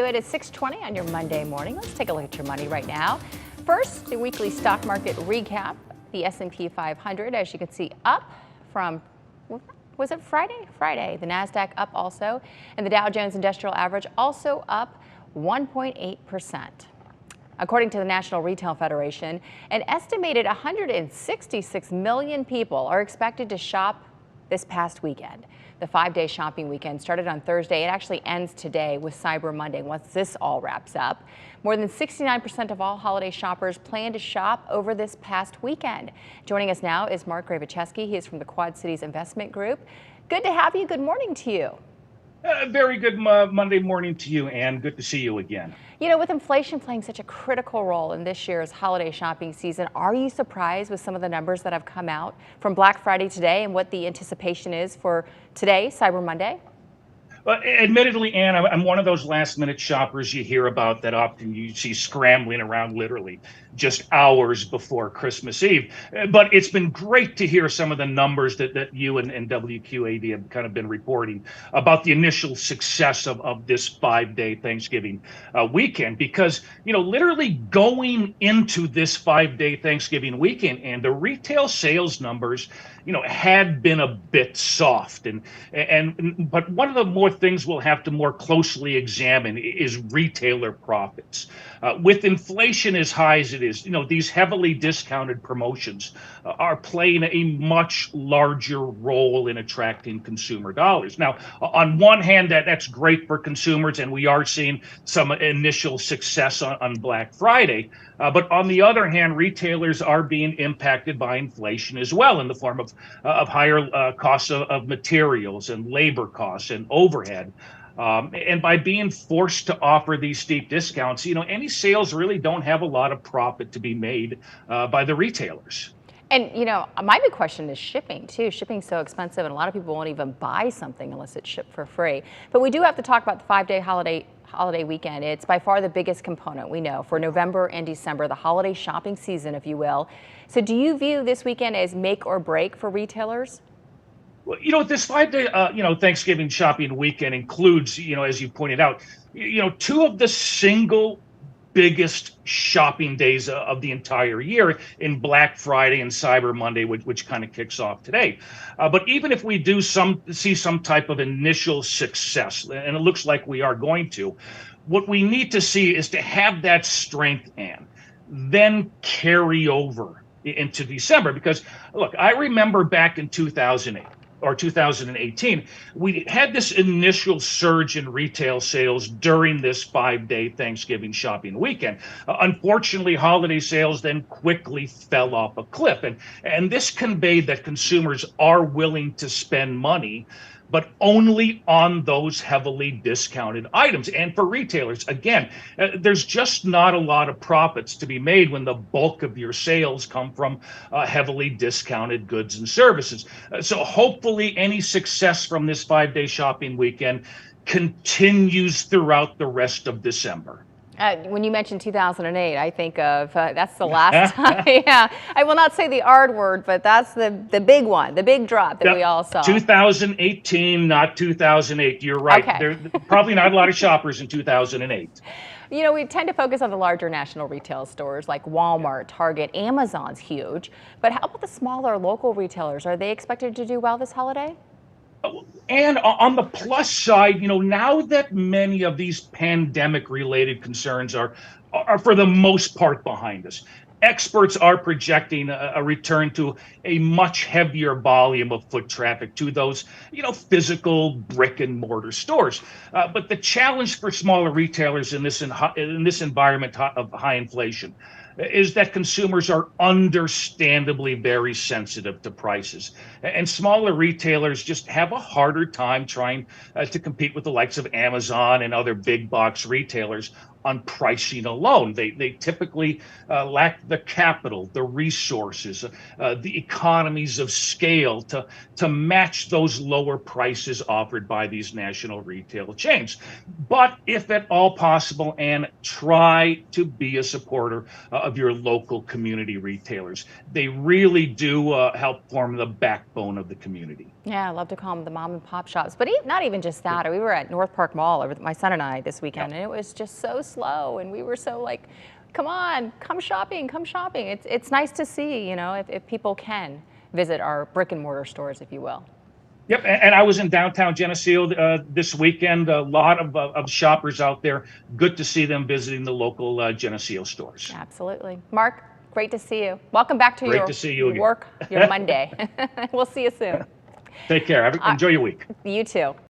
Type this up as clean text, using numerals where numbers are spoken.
It is 6:20 on your Monday morning. Let's take a look at your money right now. First, the weekly stock market recap. The S&P 500, as you can see, up from, was it Friday? Friday. The NASDAQ up also, and the Dow Jones Industrial Average also up 1.8%. According to the National Retail Federation, an estimated 166 million people are expected to shop this past weekend. The 5-day shopping weekend started on Thursday. It actually ends today with Cyber Monday once this all wraps up. More than 69% of all holiday shoppers plan to shop over this past weekend. Joining us now is Mark Gravicheski. He is from the Quad Cities Investment Group. Good to have you. Good morning to you. Very good Monday morning to you, Ann. Good to see you again. You know, with inflation playing such a critical role in this year's holiday shopping season, are you surprised with some of the numbers that have come out from Black Friday today and what the anticipation is for today, Cyber Monday? Admittedly, Ann, I'm one of those last-minute shoppers you hear about that often you see scrambling around literally just hours before Christmas Eve. But it's been great to hear some of the numbers that you and WQAD have kind of been reporting about the initial success of this 5-day Thanksgiving weekend. Because, you know, literally going into this 5-day Thanksgiving weekend, and the retail sales numbers, you know, had been a bit soft. But one of the more things we'll have to more closely examine is retailer profits. With inflation as high as it is, you know, these heavily discounted promotions are playing a much larger role in attracting consumer dollars. Now, on one hand, that's great for consumers, and we are seeing some initial success on Black Friday. But on the other hand, retailers are being impacted by inflation as well in the form of higher costs of materials and labor costs and overhead. And by being forced to offer these steep discounts, you know, any sales really don't have a lot of profit to be made by the retailers. And, you know, my big question is shipping, too. Shipping's so expensive, and a lot of people won't even buy something unless it's shipped for free. But we do have to talk about the 5-day holiday weekend. It's by far the biggest component, we know, for November and December, the holiday shopping season, if you will. So do you view this weekend as make or break for retailers? Well, you know, this 5-day, Thanksgiving shopping weekend includes, you know, as you pointed out, you know, two of the single biggest shopping days of the entire year in Black Friday and Cyber Monday, which kind of kicks off today. But even if we do see some type of initial success, and it looks like we are going to, what we need to see is to have that strength and then carry over into December. Because look, I remember back in 2008 or 2018, we had this initial surge in retail sales during this 5-day Thanksgiving shopping weekend. Unfortunately, holiday sales then quickly fell off a cliff. And this conveyed that consumers are willing to spend money, but only on those heavily discounted items. And for retailers, again, there's just not a lot of profits to be made when the bulk of your sales come from heavily discounted goods and services. So hopefully any success from this 5-day shopping weekend continues throughout the rest of December. When you mentioned 2008, I think of that's the last time. Yeah, I will not say the R word, but that's the big one, the big drop that we all saw. 2018, not 2008. You're right. Okay. There probably not a lot of shoppers in 2008. You know, we tend to focus on the larger national retail stores like Walmart, Target, Amazon's huge. But how about the smaller local retailers? Are they expected to do well this holiday? And on the plus side, you know, now that many of these pandemic-related concerns are for the most part behind us, experts are projecting a return to a much heavier volume of foot traffic to those, you know, physical brick and mortar stores. But the challenge for smaller retailers in this environment of high inflation is that consumers are understandably very sensitive to prices. And smaller retailers just have a harder time trying to compete with the likes of Amazon and other big box retailers on pricing alone. They typically lack the capital, the resources, the economies of scale to match those lower prices offered by these national retail chains. But if at all possible, and try to be a supporter of your local community retailers. They really do help form the backbone of the community. Yeah, I love to call them the mom and pop shops, but not even just that. We were at North Park Mall over my son and I this weekend, and it was just so slow, and we were so like, come on, come shopping, come shopping. It's nice to see, you know, if people can visit our brick and mortar stores, if you will. Yep, and I was in downtown Geneseo this weekend. A lot of shoppers out there. Good to see them visiting the local Geneseo stores. Absolutely. Mark, great to see you. Welcome back to Great to see you again. work, your Monday. We'll see you soon. Take care. Enjoy your week. You too.